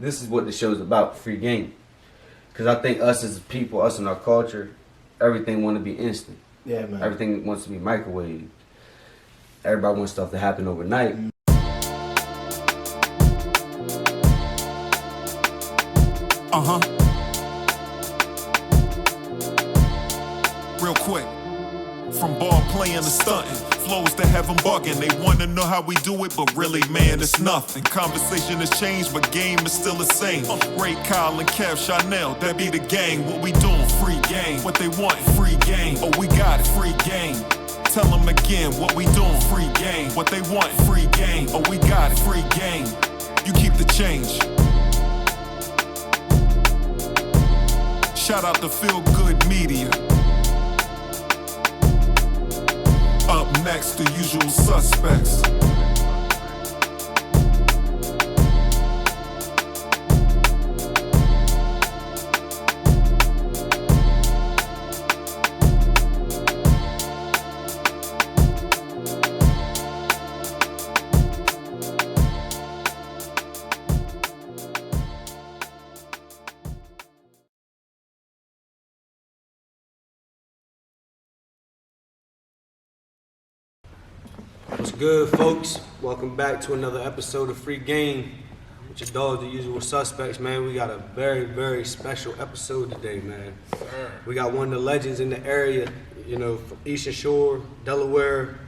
this is what the show's about, free game. Because I think us as people, us in our culture, everything want to be instant. Yeah, man. Everything wants to be microwaved. Everybody wants stuff to happen overnight. Real quick. From ball playing to stunting, flows that have them bugging. They wanna know how we do it, but really, man, it's nothing. Conversation has changed, but game is still the same. Ray, Kyle, and Kev, Chanel, that be the gang. What we doing? Free game. What they want? Free game. Oh, we got it. Free game. Tell them again, what we doing? Free game. What they want? Free game. Oh, we got it. Free game. You keep the change. Shout out to Feel Good Media. Up next, the usual suspects. What's good, folks? Welcome back to another episode of Free Game with your dog, the usual suspects, man. We got a very, very special episode today, man. We got one of the legends in the area, you know, from Eastern Shore, Delaware,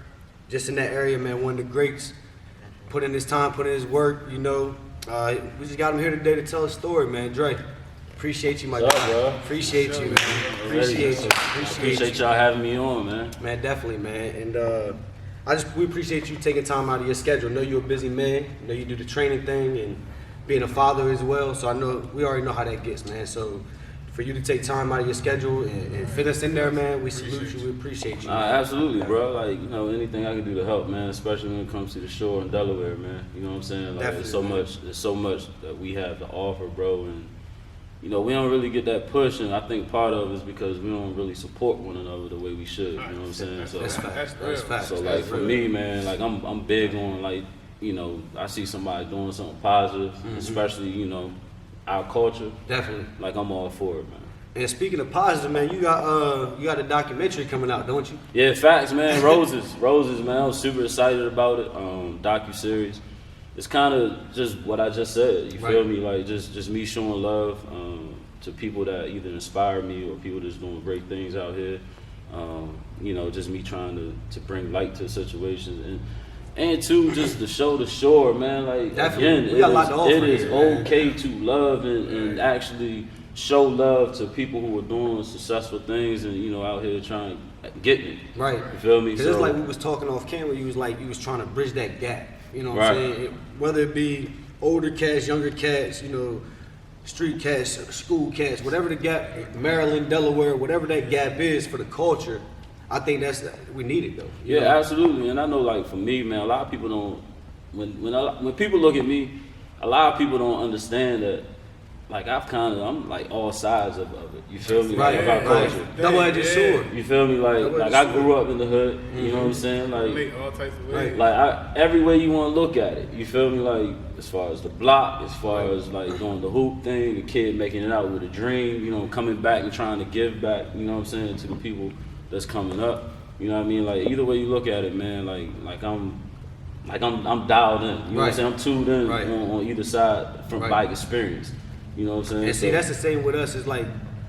just in that area, man. One of the greats. Put in his time, put in his work, you know. We just got him here today to tell a story, man. Dre, appreciate you, my guy. Bro? Appreciate you, man. Appreciate you. Appreciate y'all having me on, man. Man, definitely, man. And we appreciate you taking time out of your schedule. I know you're a busy man. I know you do the training thing and being a father as well. So I know we already know how that gets, man. So for you to take time out of your schedule and fit us in there, man, we salute you. We appreciate you. Absolutely, bro. Like, you know, anything I can do to help, man, especially when it comes to the shore in Delaware, man. You know what I'm saying? Like, there's so much that we have to offer, bro. And, you know, we don't really get that push, and I think part of it is because we don't really support one another the way we should. You know what I'm saying? So That's facts. So like for me, man, like I'm big on, like, you know, I see somebody doing something positive, especially, you know, our culture. Definitely. Like, I'm all for it, man. And speaking of positive, man, you got a documentary coming out, don't you? Yeah, facts, man. Roses, man. I was super excited about it. Docu-series. It's kind of just what I just said. You feel me? Like, just me showing love to people that either inspire me or people that's doing great things out here. You know, just me trying to bring light to situations and too, just to show the shore, man. Like, definitely. Again, it is okay to love and actually show love to people who are doing successful things and, you know, out here trying to get it. Right. You feel me? Because it's like we was talking off camera. You was trying to bridge that gap. You know what I'm saying? Whether it be older cats, younger cats, you know, street cats, school cats, whatever the gap, Maryland, Delaware, whatever that gap is for the culture, I think we need it though. Yeah, know? Absolutely. And I know, like, for me, man, a lot of people don't. When people look at me, a lot of people don't understand that. Like, I'm like all sides of it. You feel me? Right, like, about culture. Double-edged sword. You feel me? Like I grew up in the hood. You know what I'm saying? Like, all types of ways. Like, every way you want to look at it. You feel me? Like, as far as the block, as far as like doing the hoop thing, the kid making it out with a dream. You know, coming back and trying to give back. You know what I'm saying, to the people that's coming up. You know what I mean? Like, either way you look at it, man. Like I'm dialed in. You know what I'm saying? I'm tuned in on either side from by experience. You know what I'm saying? And see, that's the same with us. It's like,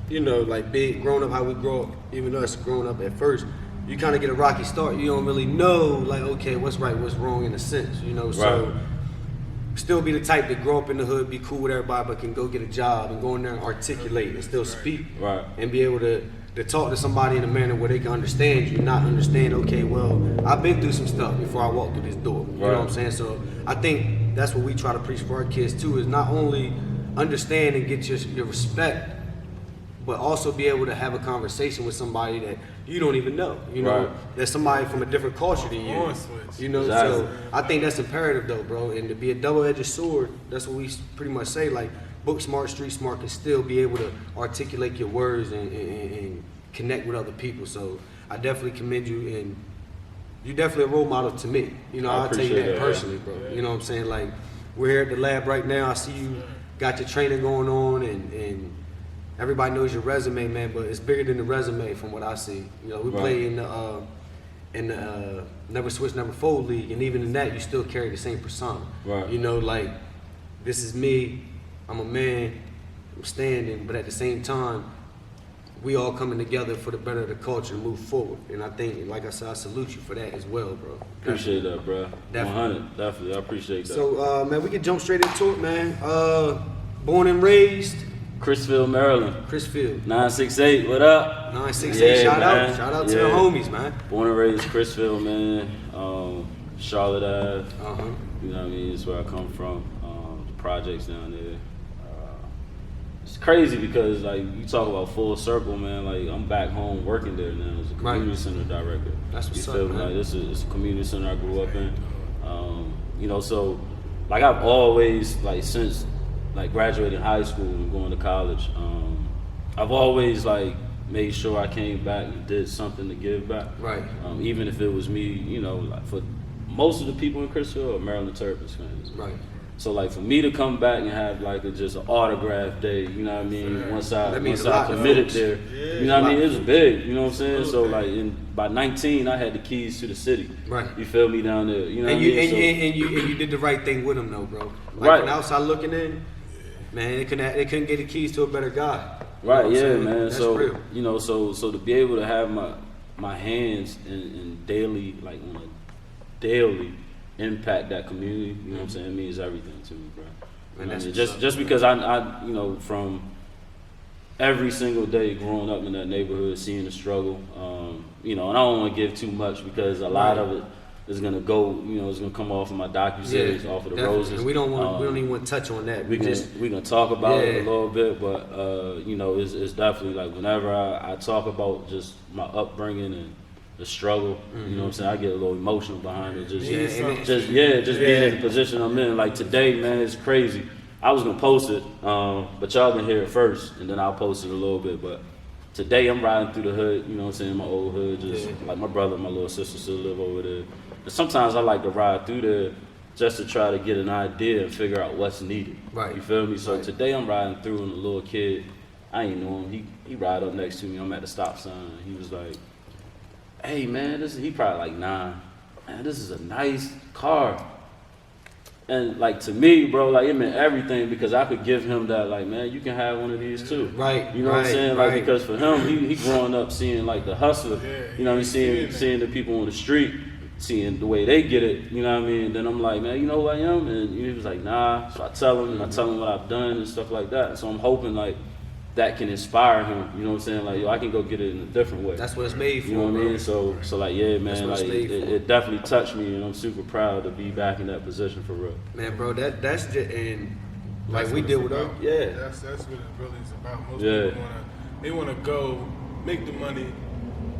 you know, like big growing up, how we grow up, even us growing up at first, you kind of get a rocky start. You don't really know, like, okay, what's right, what's wrong in a sense, you know? So still be the type to grow up in the hood, be cool with everybody, but can go get a job and go in there and articulate and still speak and be able to talk to somebody in a manner where they can understand you, not understand, okay, well, I've been through some stuff before I walked through this door. You know what I'm saying? So I think that's what we try to preach for our kids too, is not only understand and get your respect, but also be able to have a conversation with somebody that you don't even know. You know, there's somebody from a different culture than you. You know, so I think that's imperative though, bro. And to be a double-edged sword, that's what we pretty much say. Like, book smart, street smart can still be able to articulate your words and connect with other people. So I definitely commend you, and you're definitely a role model to me. You know, I'll tell you that personally, bro. You know what I'm saying? Like, we're here at the lab right now. I see you got your training going on, and everybody knows your resume, man. But it's bigger than the resume, from what I see. You know, we play in the Never Switch, Never Fold league, and even in that, you still carry the same persona. Right. You know, like, this is me. I'm a man. I'm standing, but at the same time, we all coming together for the better of the culture and move forward. And I think, like I said, I salute you for that as well, bro. Appreciate that, bro. Definitely. 100, definitely. I appreciate that. So, man, we can jump straight into it, man. Born and raised, Chrisville, Maryland. Chrisfield. 968, what up? 968, shout man. out. Shout out to the homies, man. Born and raised Chrisville, man. Charlotte Ave. Uh-huh. You know what I mean? It's where I come from. The projects down there. It's crazy because, like, you talk about full circle, man. Like, I'm back home working there now as a community center director. That's what's you up, feel me? man. Like, this is a community center I grew up in. You know, so, like, I've always, like, since, like, graduating high school and going to college, I've always, like, made sure I came back and did something to give back. Right. Even if it was me, you know, like, for most of the people in Chrisville are Maryland Terrapins fans. Right. So, like, for me to come back and have, like, just an autograph day, you know what I mean? Once That means a I lot to committed folks. there, you know what I mean? It was big, you know what I'm saying? So, like, by 19, I had the keys to the city. Right. You feel me down there? You know And what you I mean? and you did the right thing with him, though, bro. Like, Right. From the outside looking in, man, they couldn't get the keys to a better guy. You know Right, what I'm yeah, saying? man. That's So, real. you know, so to be able to have my hands in daily, like, on a daily impact that community, you know what I'm saying? It means everything to me, bro. And that's Just because I you know, from every single day growing up in that neighborhood, seeing the struggle, you know, and I don't want to give too much because a lot of it is gonna go, you know, it's gonna come off of my docu-series, off of the definitely. Roses. And we don't even want to touch on that. We can talk about it a Yeah. little bit, but you know, it's definitely like whenever I talk about just my upbringing and the struggle, you know what I'm saying, I get a little emotional behind it. Just being in the position I'm in. Like today, man, it's crazy. I was gonna post it, but y'all can hear it first, and then I'll post it a little bit. But today I'm riding through the hood, you know what I'm saying, my old hood, just like my brother and my little sister still live over there. And sometimes I like to ride through there just to try to get an idea and figure out what's needed. Right. You feel me? So Right. today I'm riding through and a little kid, I ain't know him. He ride up next to me. I'm at the stop sign. He was like, "Hey man, he probably like 9. Man, this is a nice car." And like to me, bro, like it meant everything because I could give him that, like, man, you can have one of these too. Right, You know what I'm right, saying? Like right. because for him, he growing up seeing like the hustler, you know what I mean, seeing the people on the street, seeing the way they get it, you know what I mean? And then I'm like, man, you know who I am? And he was like, nah. So I tell him, and I tell him what I've done and stuff like that. So I'm hoping like that can inspire him, you know what I'm saying? Like, yo, I can go get it in a different way. That's what it's made for. You know what I bro. mean? So like, yeah, That's man, what like it's made for. it definitely touched me, and I'm super proud to be back in that position for real. Man, bro, that's just and like That's we what did it's with about. us. Yeah. That's what it really is about. Most Yeah. people wanna go make the money,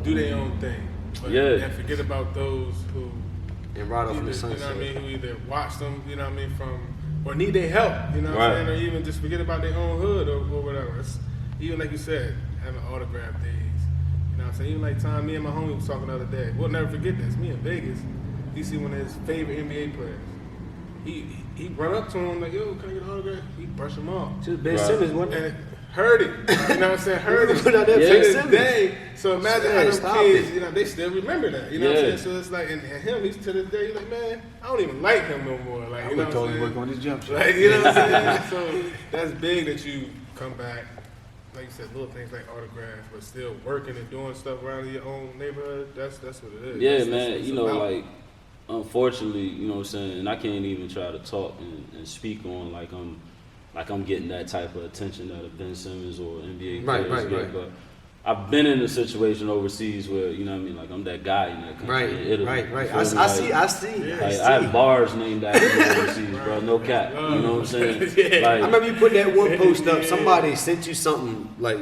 do their own thing, but Yeah. and forget about those who And ride off in either, the you know what I sunset. mean, who either watch them, you know what I mean, from or need their help, you know what Right. I'm saying, or even just forget about their own hood or whatever. It's, even like you said, having autograph days. You know what I'm saying? Even like time me and my homie was talking the other day. We'll never forget this. Me in Vegas, he see one of his favorite NBA players. He run up to him like, yo, can I get an autograph? He brush him off. Just Ben Right. Simmons, wasn't And it? it hurt him. You know what I'm saying? Hurt him. Put out that To Ben this Simmons. day. So imagine how Hey, them stop kids, it. you know, they still remember that. You know what I'm Yeah. saying? So it's like, and him, he's to this day, he's like, man, I don't even like him no more. Like, you know what I'm saying? work on his jump shot. Like, you know what I'm saying? So that's big that you come back, like you said, little things like autographs, but still working and doing stuff around in your own neighborhood. That's what it is. Yeah, That's man. what it's You know, about. like unfortunately, you know what I'm saying, and I can't even try to talk and speak on like I'm getting that type of attention that a Ben Simmons or NBA Right, players right, get, right. but I've been in a situation overseas where, you know what I mean, like I'm that guy in that country. Right, in Italy, right, you right. feel me? I see. Like, I have bars named after me overseas, bro. No cap. You know what I'm saying? Like, I remember you put that one post up. Somebody sent you something like,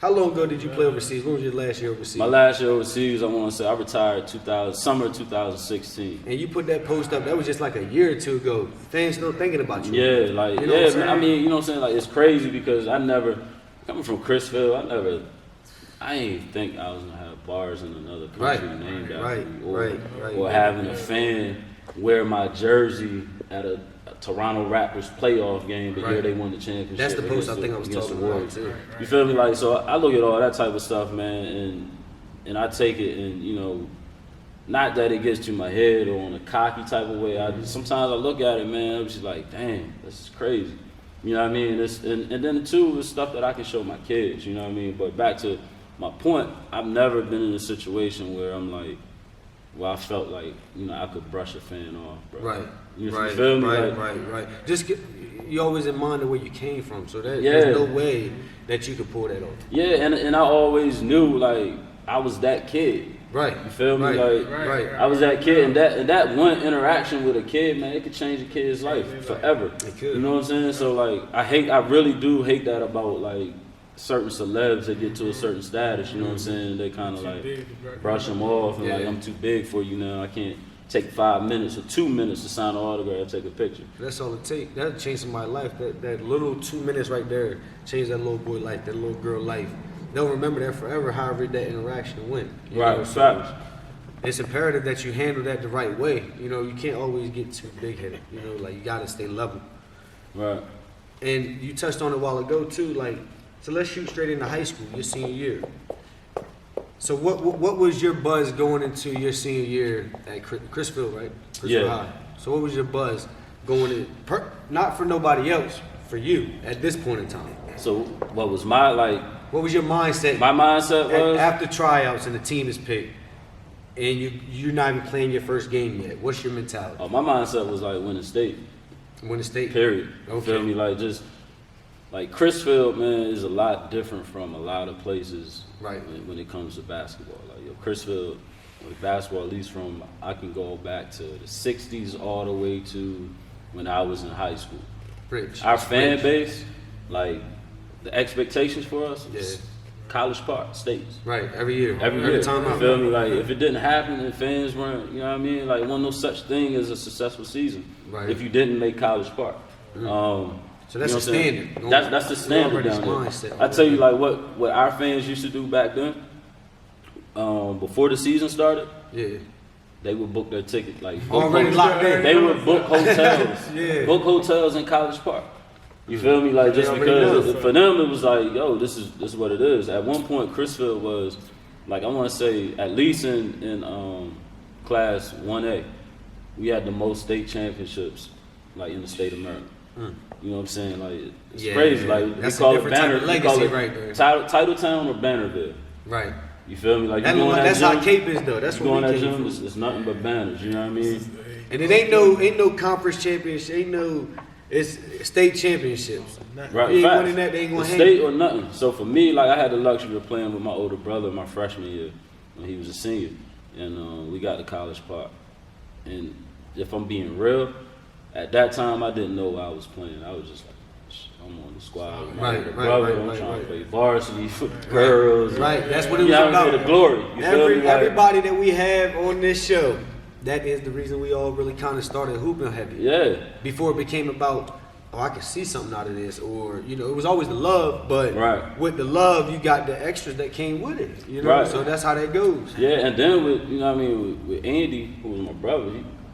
how long ago did you play overseas? When was your last year overseas? my last year overseas, I want to say I retired summer 2016. And you put that post up. That was just like a year or two ago. Fans still thinking about you. Yeah, like, You know what I'm man, I saying? mean, you know what I'm saying? Like, it's crazy because coming from Chrisville, I ain't think I was gonna have bars in another country Right, named after right, me, or right. having a fan wear my jersey at a Toronto Raptors playoff game, the Right. year they won the championship. That's the post I against think I was against the talking about, Warriors. too. You feel me? Like, so I look at all that type of stuff, man, and I take it, and you know, not that it gets to my head or on a cocky type of way. Sometimes I look at it, man, I'm just like, damn, this is crazy. You know what I mean? And then too, it's stuff that I can show my kids. You know what I mean? But back to my point, I've never been in a situation where I'm like, well, I felt like, you know, I could brush a fan off, bro. Right. You right. feel me? Right. Like, Right. Just you always in mind of where you came from, so that Yeah. there's no way that you could pull that off. Yeah, and I always knew like I was that kid. Right. You feel me? Right. Like Right. I was that kid, and that one interaction with a kid, man, it could change a kid's life forever. It could. You know what I'm saying? So like, I really do hate that about like certain celebs that get to a certain status. You know what I'm saying? They kind of like brush them off and like, Yeah. I'm too big for you now. I can't take 5 minutes or 2 minutes to sign an autograph, take a picture. That's all it takes. That'll change somebody's life. That little 2 minutes right there changed that little boy life, that little girl life. They'll remember that forever, however that interaction went. You Right, know? facts. It's imperative that you handle that the right way. You know, you can't always get too big headed. You know, like you gotta stay level. Right. And you touched on it a while ago too. Like, so let's shoot straight into high school, your senior year. So what was your buzz going into your senior year at Chrisfield, right? Chrisfield Yeah. High. So what was your buzz going in? Not for nobody else, for you at this point in time. So what was my like? What was your mindset? My mindset was After tryouts and the team is picked, and you're not even playing your first game yet. What's your mentality? my mindset was like winning state. Win the state. Period. You Okay. feel me? Like just like Chrisfield, man, is a lot different from a lot of places. Right. When it comes to basketball, like Chrisfield, with basketball, at least from I can go back to the '60s all the way to when I was in high school. Rich. Our It's fan rich. base, like the expectations for us, Yeah. College Park States. Right. Every year. Every year, time you out. feel me? Like if it didn't happen and fans weren't, you know what I mean? Like wasn't no such thing as a successful season Right. if you didn't make College Park. So that's you know the what I'm saying? standard. That's the standard down there. Mindset. I tell you, like what our fans used to do back then. Before the season started, Yeah. they would book their ticket. Like Already locked in. They would book hotels. Yeah. Book hotels in College Park. You feel me? Like just They already because know. for them it was like, yo, this is what it is. At one point, Chrisfield was like, I want to say at least in class 1A, we had the most state championships like in the state of Maryland. You know what I'm saying? Like it's Yeah, crazy. yeah. Like That's we call a it different type Banner. of We call legacy it right there. Titletown or Bannerville. Right. You feel me? Like That you go in that's that how gym, Cape is though. That's you go what in we that came gym, from. it's nothing but banners. You know what I mean? And it ain't no conference championship. It's state championships. Right, You ain't facts. winning that, they ain't gonna The hang state you. or nothing. So for me, like I had the luxury of playing with my older brother my freshman year when he was a senior, and we got to College Park. And if I'm being real, at that time I didn't know I was playing. I was just like, I'm on the squad with my Right, older right, brother. right, I'm right, trying right. to play varsity for the girls. Right, that's what it You was know, about. for the glory. You feel me? Like, Everybody that we have on this show, that is the reason we all really kind of started hooping heavy. yeah. Before it became about, oh, I can see something out of this, or it was always the love, but Right. with the love, you got the extras that came with it. Right. So that's how that goes. Yeah, and then with you know what I mean with Andy, who was my brother,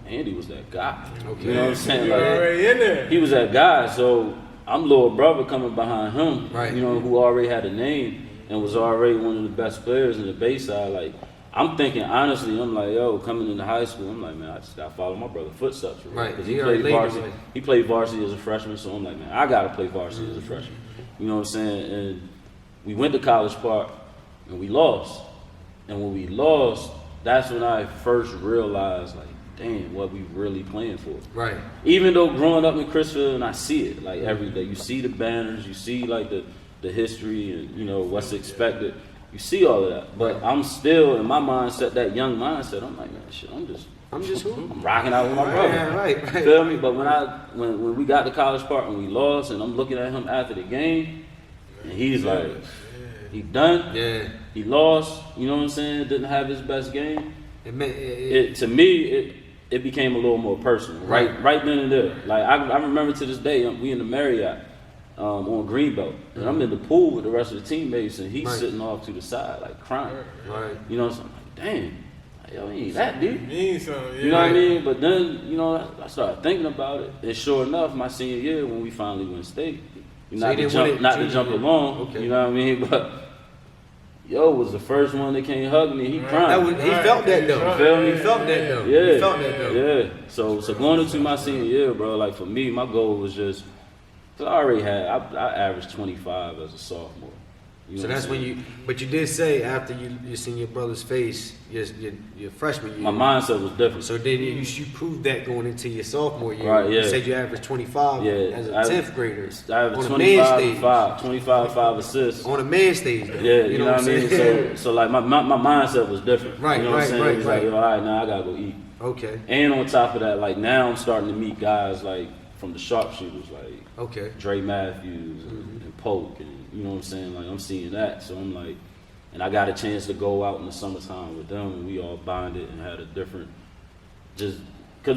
Andy was that guy. Okay. You know what I'm saying? You're Like, already in there. he was that guy. So I'm little brother coming behind him, Right. you know, who already had a name and was already one of the best players in the Bayside. Like I'm thinking honestly, I'm like, yo, coming into high school, I'm like, man, I just gotta follow my brother's footsteps, Right. Because He he already played laid the varsity. way. He played varsity as a freshman, so I'm like, man, I gotta play varsity as a freshman. You know what I'm saying? And we went to College Park and we lost. And when we lost, that's when I first realized, like, damn, what we really playing for. Right. Even though growing up in Chrisfield, and I see it like every day. You see the banners, you see like the history, and you know what's expected. You see all of that, but I'm still in my mindset, that young mindset. I'm like, man, shit, I'm just who? I'm rocking out with my brother. Yeah, right. You feel me? But when we got to College Park and we lost, and I'm looking at him after the game, and he's like, he done. Yeah. He lost. You know what I'm saying? Didn't have his best game. It To me, it became a little more personal, right then and there. Like I remember to this day, we in the Marriott on Greenbelt, and I'm in the pool with the rest of the teammates, and he's Right. sitting off to the side, like crying. Right. You know, so I'm like, damn, yo, he ain't that deep. Mean something, yeah. You know what I mean? But then, you know, I started thinking about it, and sure enough, my senior year when we finally went state, not to jump along, okay. you know what I mean? But yo was the first one that came hug me. He crying. He felt that though. You feel me? He felt that though. Yeah, He felt that though. yeah. So going into my senior year, bro, like for me, my goal was just, cause I already had, I averaged 25 as a sophomore. You know So that's when you, but you did say after you seen your brother's face, your freshman year. my mindset was different. So then you proved that going into your sophomore year. Right, yeah. You said you averaged 25 as a 10th grader. I averaged on a man 25, 5 assists. On a man stage, though. Yeah, you know what I mean? So like my mindset was different. Right, you know what I'm saying? right, It was right. like, all right, now I gotta go eat. Okay, And on top of that, like now I'm starting to meet guys like from the sharpshooters, like okay. Dre Matthews and Polk, and you know what I'm saying? Like I'm seeing that, so I'm like, and I got a chance to go out in the summertime with them, and we all bonded and had a different, just because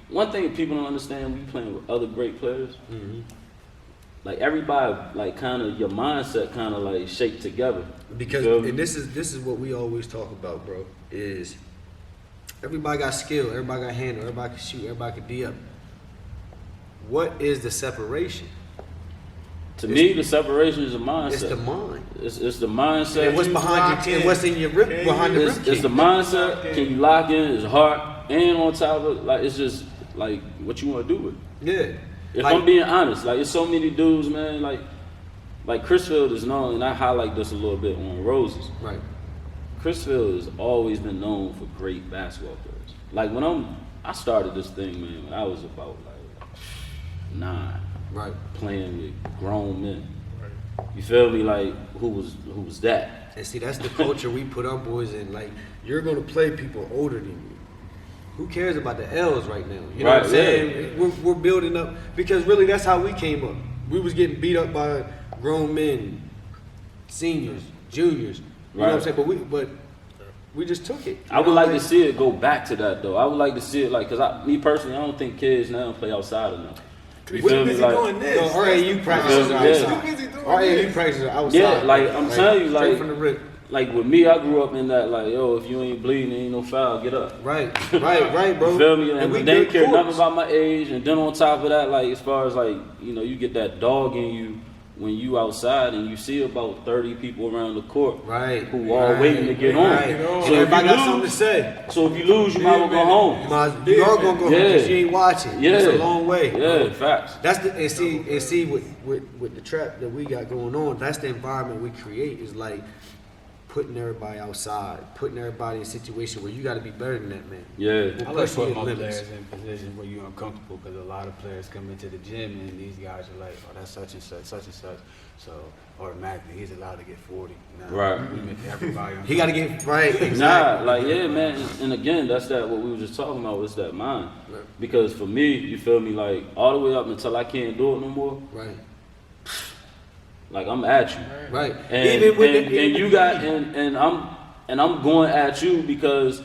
one thing people don't understand when you playing with other great players, like everybody, like kind of your mindset kind of like shaped together. Because You feel me? and this is what we always talk about, bro. Is everybody got skill, everybody got handle, everybody can shoot, everybody can D up. What is the separation? To me, the separation is a mindset. It's the mind. It's the mindset. And what's behind your and what's in your rib behind the rib It's cage. the mindset. Can you lock in? It's heart, and on top of it, like it's just like what you want to do with it. Yeah. If I'm being honest, like it's so many dudes, man. Like Chrisfield is known, and I highlight this a little bit on Roses. Right. Chrisfield has always been known for great basketball players. Like when I started this thing, man, when I was about like 9, Right. playing with grown men. You feel me? Like who was that? And see, that's the culture we put our boys in. Like, you're gonna play people older than you. Who cares about the L's right now? You know Right, what I'm saying? We're building up because really that's how we came up. We was getting beat up by grown men, seniors, juniors. You know what I'm Right. saying? But we just took it. I would like to see it go back to that though. I would like to see it like, cause me personally, I don't think kids now play outside enough. You We feel me? busy Like, doing this. No, RAU practices Yeah. are We outside. busy doing RAU this. practices are outside. yeah, like I'm telling you, straight like from the rip. like with me, I grew up in that like, yo, if you ain't bleeding, ain't no foul, get up. Right, bro. You feel me? And we they didn't good care nothing courts. about my age. And then on top of that, like as far as like, you know, you get that dog in you when you outside and you see about 30 people around the court, Right. who all waiting to get on. Right. on. So So if everybody you got something to lose, say. so if you lose, you might as well go home. You are gonna go home because Yeah. you ain't watching. Yeah, It's a long way. Yeah, facts. That's the and see with the trap that we got going on. That's the environment we create. Is like putting everybody outside, putting everybody in a situation where you got to be better than that, man. Yeah. We'll I like push you putting at my limits. players in positions where you're uncomfortable because a lot of players come into the gym and these guys are like, oh, that's such and such, such and such. So automatically he's allowed to get 40. Now, Right. We make everybody He got to get right. Nah, Exactly. like yeah, man. And again, that's that what we were just talking about was that mind. Right. Because for me, you feel me, like all the way up until I can't do it no more. Right. Like I'm at you. Right. And, Even with and you got and I'm going at you because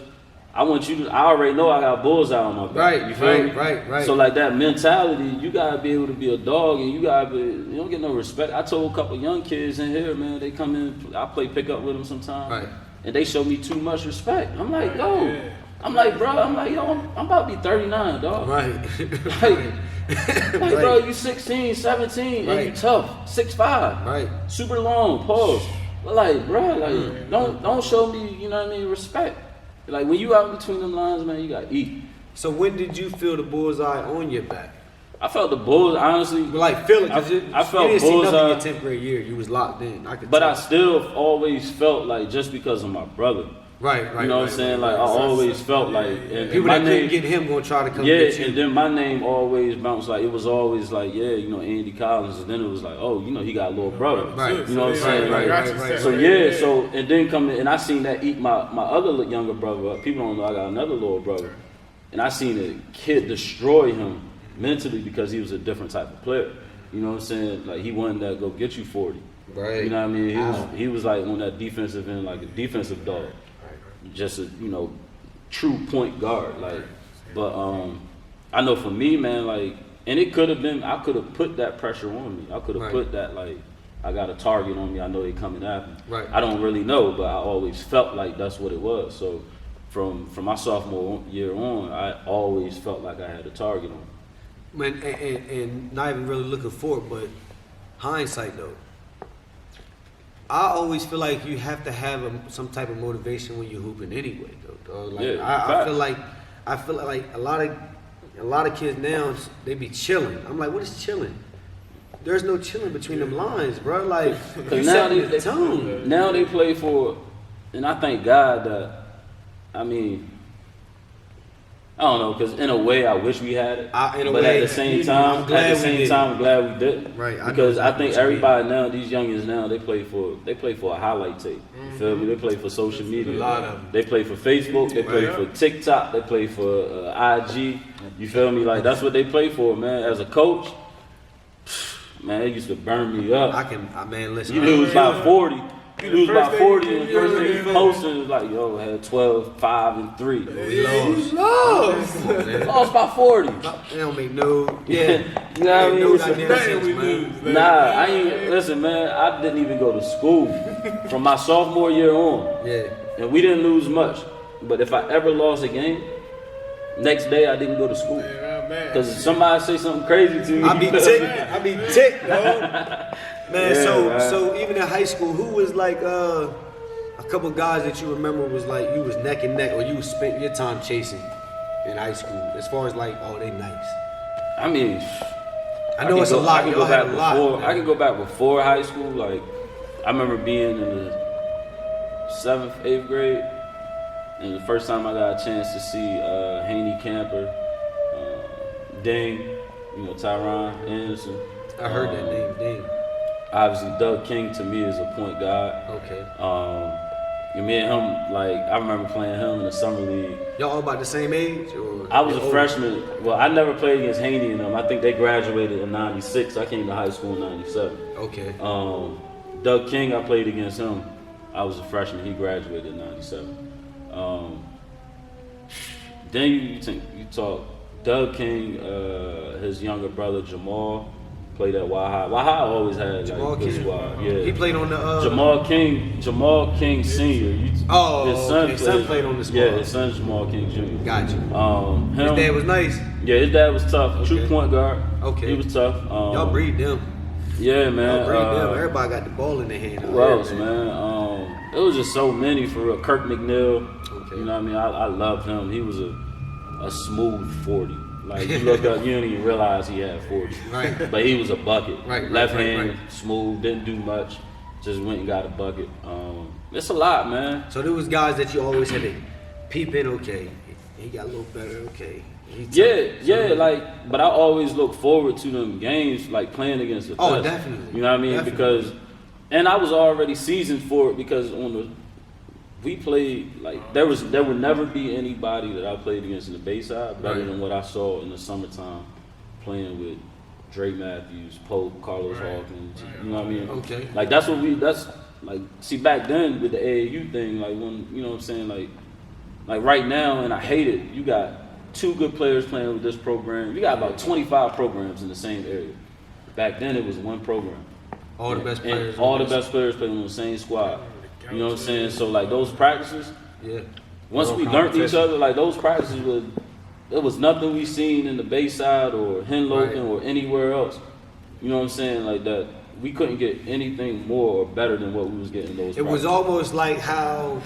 I want you to. I already know I got bullseye on my back. Right, You feel right, me? right. So like that mentality, you gotta be able to be a dog, and you gotta be. You don't get no respect. I told a couple young kids in here, man. They come in. I play pickup with them sometimes. Right. And they show me too much respect. I'm like, yo. Yeah. I'm like, bro. I'm like, yo. I'm about to be 39, dog. Right. Like, bro, you 16, 17, and Right. you tough, 6'5". Right. Super long, pause. But like, bro, like, don't show me, you know what I mean, respect. Like, when you out between them lines, man, you gotta eat. So when did you feel the bullseye on your back? I felt the bulls, honestly, But like feel it, cause I felt you didn't see nothing in bullseye. your 10th grade year. You was locked in. I could but tell. I still always felt like just because of my brother. Right. You know what I'm saying? Like, I always felt like, and People my that couldn't name, get him gonna try to come yeah, get you. and then my name always bounced, like, it was always like, yeah, you know, Andy Collins, and then it was like, oh, you know, he got a little brother. Right. You know what I'm saying? Right, Like, right. So yeah, so and then and I seen that eat my other younger brother up. People don't know I got another little brother, and I seen a kid destroy him mentally because he was a different type of player. You know what I'm saying? Like he wanted to go get you 40. Right. You know what I mean? He was like on that defensive end, like a defensive dog, just a true point guard. Like, but I know for me, man, like, and it could have been I could have put that pressure on me. I could have Right. put that like. I got a target on me. I know they coming at me. Right. I don't really know, but I always felt like that's what it was. So from my sophomore year on, I always felt like I had a target on. And not even really looking forward, but hindsight though. I always feel like you have to have some type of motivation when you're hooping anyway, though. Dog. Like Yeah, I feel like a lot of kids now they be chilling. I'm like, what is chilling? There's no chilling between them lines, bro. Like you now set the tone. Now they play for, and I thank God that, I mean, I don't know, because in a way I wish we had it, but at the same time, I'm glad we didn't. Right. Because I think everybody now, these youngins now, they play for a highlight tape. You feel me? They play for social media. A lot of them. They play for Facebook. They play for TikTok. They play for IG. You feel me? Like that's what they play for, man. As a coach, man, it used to burn me up. Listen. You lose by 40. You lose by 40 and the first thing you posting is like, yo, had 12, 5, and 3. We lost. Lost by 40. They don't make no. Yeah. You know what I mean? No goddamn sense, man. Nah, I ain't, listen, man, I didn't even go to school from my sophomore year on. Yeah. And we didn't lose much. But if I ever lost a game, next day I didn't go to school. Because if somebody say something crazy to me, I be ticked, yo. Man, Yeah, so even in high school, who was like a couple guys that you remember was like you was neck and neck, or you spent your time chasing in high school? As far as like, oh, they nice. I mean, I know it's a lot. I can go back before high school. Like, I remember being in the 7th, 8th grade, and the first time I got a chance to see Haney Camper, Ding, Tyron Anderson. I heard that name, Ding. Obviously, Doug King to me is a point guard. Okay. Me and him, like, I remember playing him in the summer league. Y'all all about the same age? Or I was a freshman. Well, I never played against Haney and them. I think they graduated in '96. I came to high school in '97. Okay. Doug King, I played against him. I was a freshman. He graduated in '97. Then you talk Doug King, his younger brother Jamal played at Wahai. Wahai always had like a good squad. Yeah. He played on the Jamal King Senior. His son played on the squad. Yeah, his son Jamal King Jr. Got you. His dad was nice. Yeah, his dad was tough. Okay. True point guard. Okay. He was tough. Y'all breed them. Yeah, man. Y'all breed them. Everybody got the ball in their hand. Who else, man? It was just so many for real. Kirk McNeil. Okay. You know what I mean? I loved him. He was a smooth 40. Like, you look up, you don't even realize he had 40. Right. But he was a bucket. Right. Left hand, smooth, didn't do much. Just went and got a bucket. It's a lot, man. So there was guys that you always had to peep in. Okay, he got a little better. Okay. But I always look forward to them games, like playing against the best. Oh, definitely. You know what I mean? Definitely. And I was already seasoned for it because we played, like, there would never be anybody that I played against in the Bayside better than what I saw in the summertime playing with Dre Matthews, Pope, Carlos Hawkins. You know what I mean? Okay. Like, see, back then with the AAU thing, like, when, you know what I'm saying, like right now, and I hate it, you got 2 good players playing with this program. You got about 25 programs in the same area. Back then, it was one program. All the best players. And all the best players playing on the same squad. You know what I'm saying? So, like, those practices, once we learned each other, like, those practices there was nothing we seen in the Bayside or Henlopen or anywhere else. You know what I'm saying? Like, that we couldn't get anything more or better than what we was getting in those practices. Was almost like how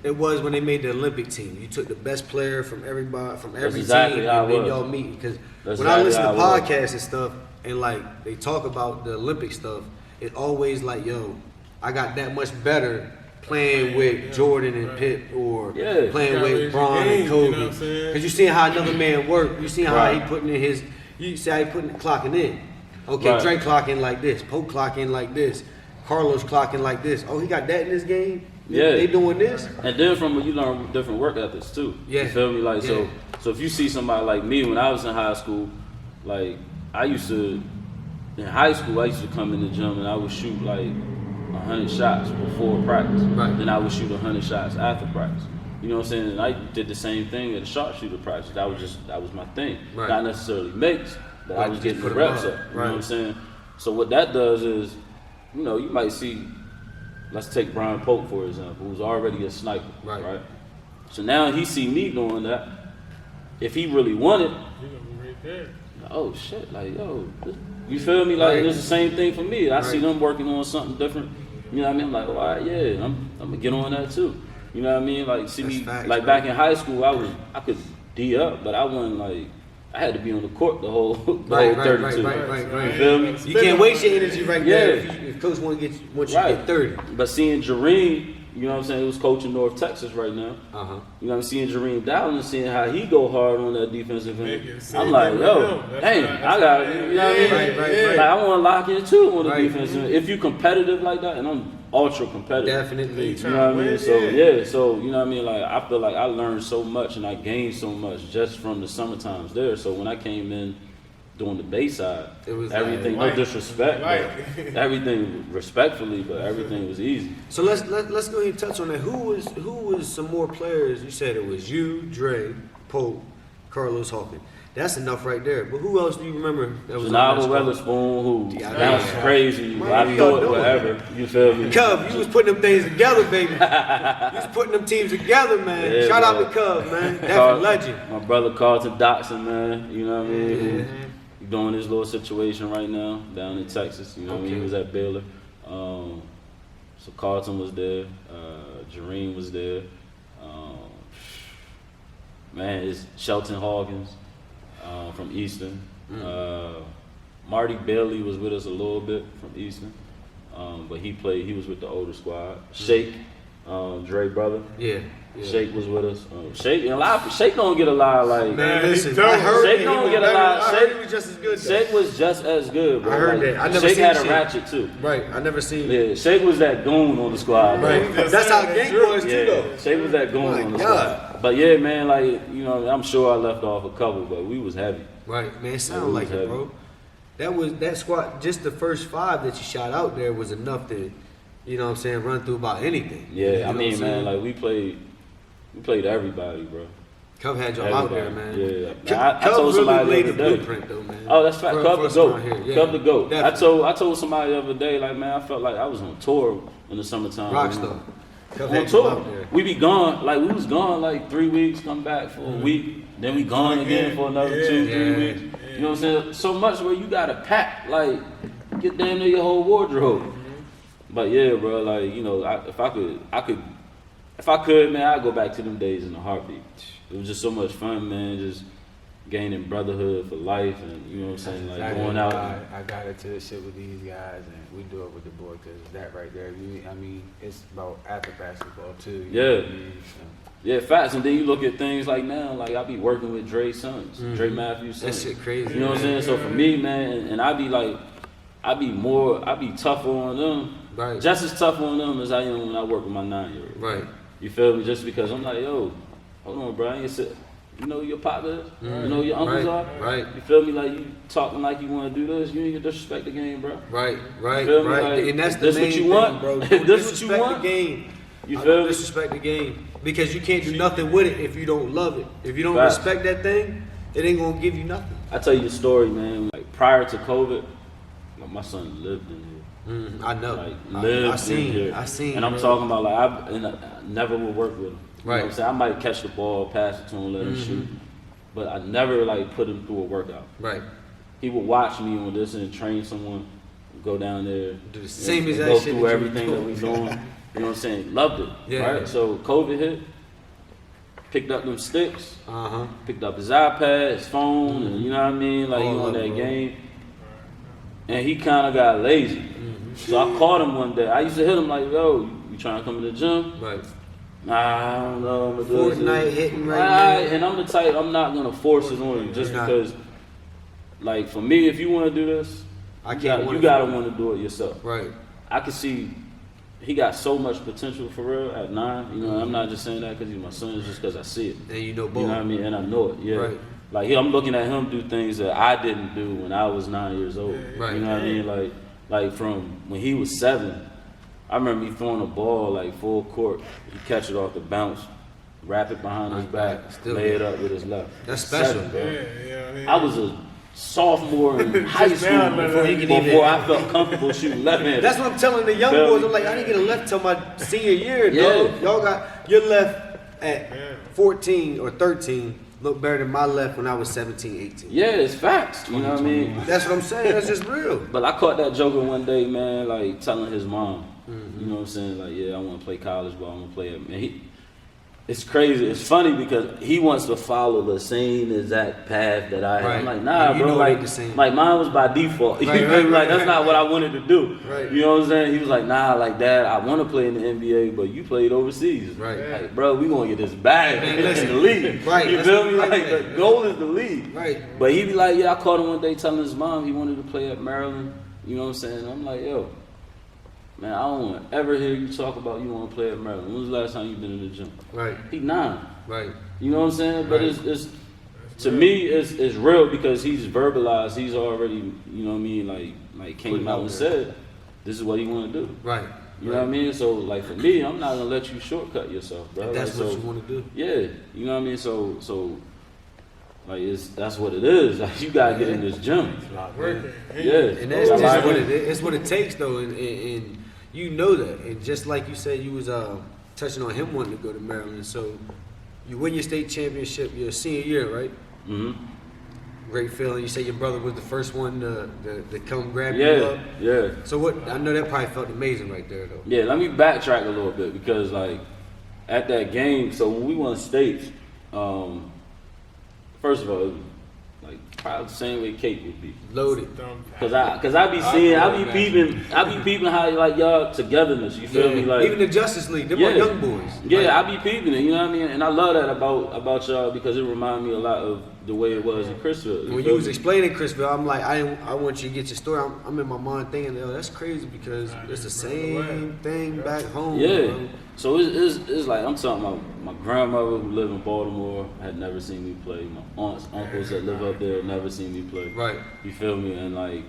it was when they made the Olympic team. You took the best player from every exactly team, how and it then was. y'all meet. Because That's when I exactly listen to how it was. podcasts and stuff, and like they talk about the Olympic stuff, it always like, yo, I got that much better playing with Jordan and Pitt, or playing with Bron and Kobe. You know what I'm saying? Because you see how another man work. You see how he putting in his. You see how he putting clocking in. Okay, Dre clocking like this. Pope clocking like this. Carlos clocking like this. Oh, he got that in this game. Yeah, they doing this. And then you learn different work ethics too. Yeah, you feel me? Like so if you see somebody like me when I was in high school, like in high school I used to come in the gym and I would shoot like 100 shots before practice. Right. Then I would shoot 100 shots after practice. You know what I'm saying? And I did the same thing at a sharpshooter practice. That was my thing. Right. Not necessarily makes, but I was getting the reps up. You know what I'm Right. saying? So what that does is, you know, you might see, let's take Brian Pope for example, who's already a sniper, right? So now he see me doing that. If he really wanted, You gonna be right there. oh shit, like yo, you feel me? Like it's the same thing for me. I see them working on something different. You know what I mean? I'm like, all right, yeah, I'm gonna get on that too. You know what I mean? Like see That's me facts, like bro. back in high school, I could D up, but I wasn't like I had to be on the court the whole Right, 32. right. You feel me? You can't waste your energy right there Yeah. if coach want to get once you Right. get 30. But seeing Jareem, you know what I'm saying, who's coaching North Texas right now. Uh-huh. You know, I'm seeing Jareem Dowling and seeing how he go hard on that defensive end. Nigga, see, I'm like, nigga, yo, him. That's dang, right, I got, that's you know what I mean? right, right. Like, I want to lock in too on the Right. defensive end. If you competitive like that, and I'm ultra competitive. Definitely. You know what I mean? Win, So yeah. so you know what I mean. Like I feel like I learned so much and I gained so much just from the summer times there. So when I came in doing the Bayside, It was everything. like- no disrespect, like- but everything respectfully, but everything was easy. So let's go ahead and touch on that. Who was some more players? You said it was you, Dre, Pope, Carlos Hawkins. That's enough right there. But who else do you remember that was on that Janava squad? Weatherspoon, who Yeah, bounced yeah. crazy. Man, I we thought all know whatever. You feel me? Cub, you was putting them things together, baby. You was putting them teams together, man. Yeah, Shout out bro. to Cub, man. That's a Carl- legend. My brother Carlton Dotson, man. You know what I mean? Who doing his little situation right now down in Texas. You know what I mean? He Okay. was at Baylor. So Carlton was there. Jareem was there. Man, it's Shelton Hawkins from Eastern. Marty Bailey was with us a little bit from Eastern. But he was with the older squad. Shake, Dre brother. Yeah. Shake was with us. Shake don't get a lot like Man, listen, don't. I heard Shake he don't was get a better- lot. I heard Shake- he was just as good. though. Shake was just as good, bro. I heard Like, that. I never Shake seen had a Shake. ratchet too. Right, I never seen. Yeah, Shake was that goon on the squad, bro. Right, that's how gang was too, Yeah, though. Shake was that goon My on the God. squad. But yeah, man, like you know, I'm sure I left off a couple, but we was heavy. Right, man, it Yeah, sounded we like was it, bro. That squad, just the first 5 that you shot out there was enough to, you know what I'm saying, run through about anything. Yeah, You know I what mean, I'm man, saying? like we played everybody, bro. Cub had y'all out there, man. Yeah, Cub, I told really somebody laid the the other day. blueprint, though, man. Oh, that's fact. For- Cub for the us goat. around here, yeah. Cub the goat. Definitely. I told somebody the other day, like, man, I felt like I was on tour in the summertime. Rockstar. Cub On had y'all tour. out there. We be gone, like we was gone like 3 weeks, come back for a week, then we gone again for another Yeah. 2-3 Yeah. weeks. You know what I'm saying? So much where you gotta pack, like, get damn near your whole wardrobe. But yeah, bro, like, you know, if I could, man, I'd go back to them days in a heartbeat. It was just so much fun, man, just gaining brotherhood for life and, you know what I'm saying, like Exactly going out. why I got into this shit with these guys, and we do it with the boy, because that right there, I mean, it's about after basketball, too. You know what I mean? So, Yeah, facts. And then you look at things like now, like I be working with Dre's sons, Dre Matthews' That sons. shit crazy. You know what I'm saying? So for me, man, and I be like, I be tougher on them, Right. just as tough on them as I am when I work with my 9-year-old. Right. You feel me? Just because I'm like, yo, hold on, bro, I ain't sit. You know who your pop is? You know who your uncles Right, are? right. You feel me? Like you talking like you want to do this, you ain't gonna disrespect the game, bro. Right, right, feel me? right. Like, And that's the this main what you thing, want? bro. This Don't what you disrespect want? the game. You I feel don't me? disrespect the game because you can't do nothing with it if you don't love it. If you don't Facts. respect that thing, it ain't gonna give you nothing. I tell you a story, man. Like prior to COVID, my son lived in here. I know. Like lived I seen. in here. I seen. And I'm bro. talking about like I never would work with him. You know Right. what I'm saying? I might catch the ball, pass it to him, let him shoot. But I never like put him through a workout. Right. He would watch me on this and train someone, go down there, Do the same and exact go shit through that you everything that doing. we doing. You know what I'm saying? Loved it. Yeah. Right? So COVID hit, picked up them sticks, Uh huh. picked up his iPad, his phone, and you know what I mean? Like he All on of it, that bro. game. And he kind of got lazy. So I caught him one day. I used to hit him like, yo, you trying to come to the gym? Right. Nah, I don't know. I'm gonna do this. Fortnite hitting right Alright, now. and I'm the type, I'm not going to force it on you just You're not. because, like, for me, if you want to do this, I you can't. gotta, you gotta want to do it yourself. Right. I can see he got so much potential for real at 9. You know, I'm not just saying that because he's my son, it's just because I see it. And you know You both. know what I mean? And I know it, yeah. Right. Like, I'm looking at him do things that I didn't do when I was 9 years old. Right. You know what I mean? Like from when he was 7, I remember me throwing a ball like full court. He catch it off the bounce, wrap it behind his back, Still lay it up with his left. That's special. 7, bro. Yeah, I mean, I was a sophomore in high school now, before, he can even- before I felt comfortable shooting left-handed. That's what I'm telling the young Feel boys. me? I'm like, I didn't get a left till my senior year, Yeah. dog. Y'all got your left at 14 or 13 looked better than my left when I was 17, 18. Yeah, it's facts. You know what I mean? That's what I'm saying. That's just real. But I caught that joker one day, man, like telling his mom, you know what I'm saying? Like, yeah, I want to play college ball. I want to play it. Man, it's crazy. It's funny because he wants to follow the same exact path that I had. Right. I'm like, nah, You bro. know Like, it ain't the same. like mine was by default. You Right, feel right, me? Like right, that's not what I wanted to do. Right. You know what I'm saying? He was like, nah, like Dad, I want to play in the NBA, but you played overseas. Right. Like, bro, we gonna get this bag Man, in listen. the league. Right, You let's feel be me? like Like that. the goal is the league. Right. But he be like, yeah, I caught him one day telling his mom he wanted to play at Maryland. You know what I'm saying? I'm like, yo, man, I don't want to ever hear you talk about you want to play at Maryland. When was the last time you been in the gym? Right. He 9. Right. You know what I'm saying? But Right. it's to me it's real because he's verbalized. He's already, you know what I mean, like came out and said this is what he want to do. Right. You know what I mean? So like for me, I'm not gonna let you shortcut yourself, bro. If that's Like, what so, you want to do. yeah, you know what I mean. So like that's what it is. Like you gotta get in this gym. Working. Yeah, And that's I just like what it. it's what it takes though, and you know that. And just like you said, you was touching on him wanting to go to Maryland. So you win your state championship your senior year, right? Mhm. Great feeling. You say your brother was the first one to come grab you Yeah, up. yeah. So what? I know that probably felt amazing right there though. Yeah, let me backtrack a little bit because like at that game, so when we won states, first of all, it was like probably the same way Kate would be. Loaded. Cause I be seeing, I be peeping how like y'all togetherness. You feel me? Like even the Justice League, them yeah. are young boys. Yeah, Like, I be peeping it. You know what I mean? And I love that about y'all because it reminds me a lot of the way it was in Chrisville. when you was explaining Chrisville, I'm like, I want you to get your story. I'm in my mind thinking, oh, that's crazy because it's the same thing back home. Yeah. Bro. So it's like I'm talking about my grandmother who lived in Baltimore had never seen me play. My aunts, uncles that live up there never seen me play. Right. You feel me? And like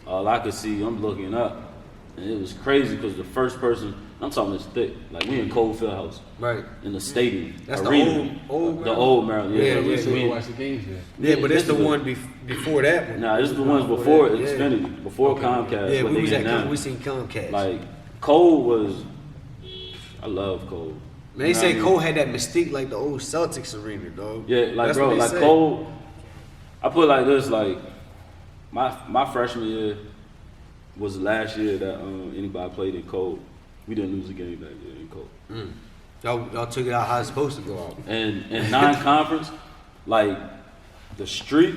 all I could see, I'm looking up, and it was crazy because the first person I'm talking is thick. Like we in Cole Fieldhouse Right. in the stadium That's arena. the old The old Maryland. Yeah, Yeah, yeah, we- yeah. Watch the games here. Yeah, but it's this the is one before that one. Nah, this is the ones before that, yeah. Xfinity, before Comcast. Yeah, what we they was get at now. we seen Comcast. Like Cole was. I love Cole. Man, they You know say what I mean? Cole had that mystique like the old Celtics arena, dog. Yeah, like That's bro, what they like say. Cole. I put it like this, like my freshman year was the last year that anybody played in Cole. We didn't lose a game that year in Cole. Y'all took it out how it's supposed to go out. And in non-conference, like the streak.